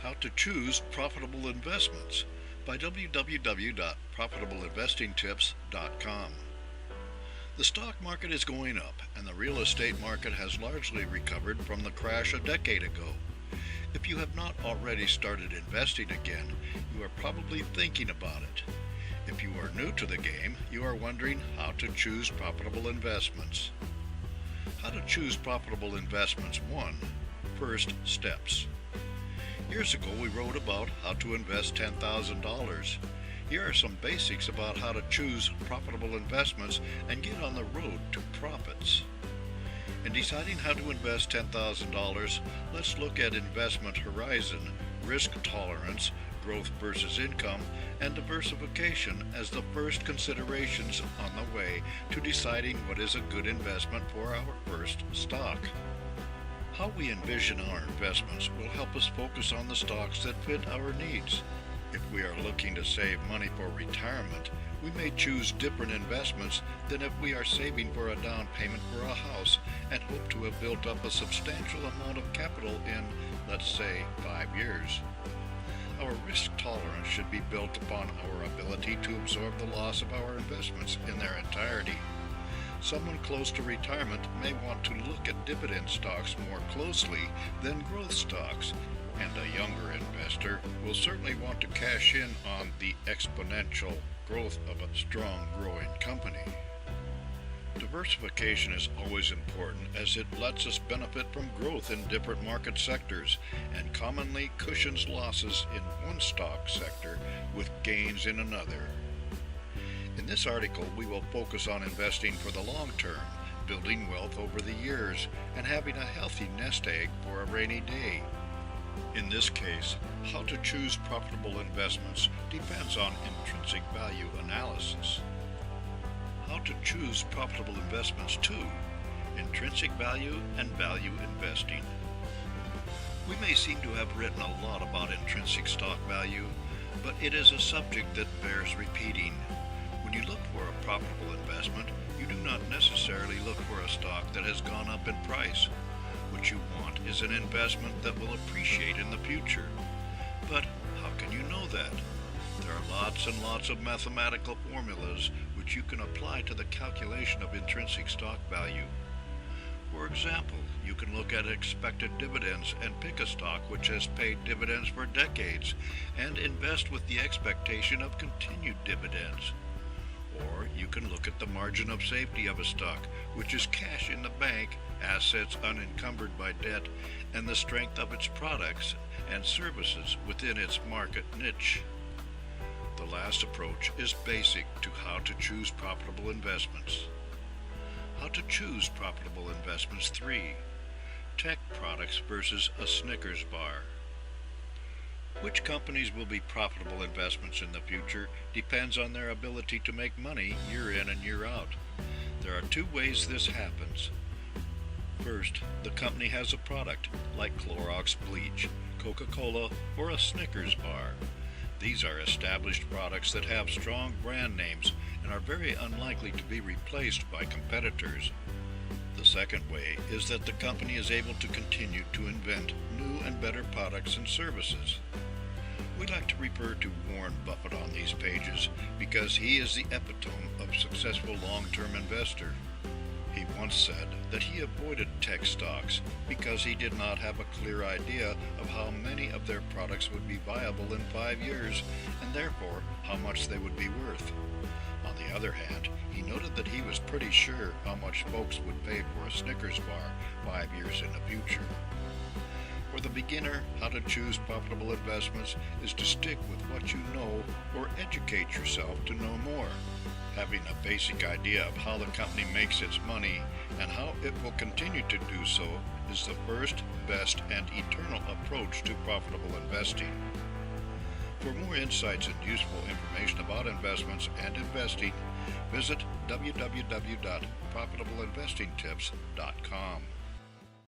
How to Choose Profitable Investments by www.profitableinvestingtips.com. The stock market is going up, and the real estate market has largely recovered from the crash a decade ago. If you have not already started investing again, you are probably thinking about it. If you are new to the game, you are wondering how to choose profitable investments. How to choose profitable investments 1. First steps. Years ago we wrote about how to invest $10,000. Here are some basics about how to choose profitable investments and get on the road to profits. In deciding how to invest $10,000, let's look at investment horizon, risk tolerance, growth versus income, and diversification as the first considerations on the way to deciding what is a good investment for our first stock. How we envision our investments will help us focus on the stocks that fit our needs. If we are looking to save money for retirement, we may choose different investments than if we are saving for a down payment for a house and hope to have built up a substantial amount of capital in, let's say, 5 years. Our risk tolerance should be built upon our ability to absorb the loss of our investments in their entirety. Someone close to retirement may want to look at dividend stocks more closely than growth stocks, and a younger investor will certainly want to cash in on the exponential growth of a strong growing company. Diversification is always important as it lets us benefit from growth in different market sectors and commonly cushions losses in one stock sector with gains in another. In this article, we will focus on investing for the long term, building wealth over the years, and having a healthy nest egg for a rainy day. In this case, how to choose profitable investments depends on intrinsic value analysis. How to choose profitable investments 2. Intrinsic value and value investing. We may seem to have written a lot about intrinsic stock value, but it is a subject that bears repeating. When you look for a profitable investment, you do not necessarily look for a stock that has gone up in price. What you want is an investment that will appreciate in the future. But how can you know that? There are lots and lots of mathematical formulas which you can apply to the calculation of intrinsic stock value. For example, you can look at expected dividends and pick a stock which has paid dividends for decades and invest with the expectation of continued dividends. Or you can look at the margin of safety of a stock, which is cash in the bank, assets unencumbered by debt, and the strength of its products and services within its market niche. The last approach is basic to how to choose profitable investments. How to choose profitable investments 3. Tech products versus a Snickers bar. Which companies will be profitable investments in the future depends on their ability to make money year in and year out. There are 2 ways this happens. First, the company has a product like Clorox bleach, Coca-Cola, or a Snickers bar. These are established products that have strong brand names and are very unlikely to be replaced by competitors. The second way is that the company is able to continue to invent new and better products and services. We like to refer to Warren Buffett on these pages because he is the epitome of successful long-term investor. He once said that he avoided tech stocks because he did not have a clear idea of how many of their products would be viable in 5 years and therefore how much they would be worth. On the other hand, he noted that he was pretty sure how much folks would pay for a Snickers bar 5 years in the future. For the beginner, how to choose profitable investments is to stick with what you know or educate yourself to know more. Having a basic idea of how the company makes its money and how it will continue to do so is the first, best, and eternal approach to profitable investing. For more insights and useful information about investments and investing, visit www.profitableinvestingtips.com.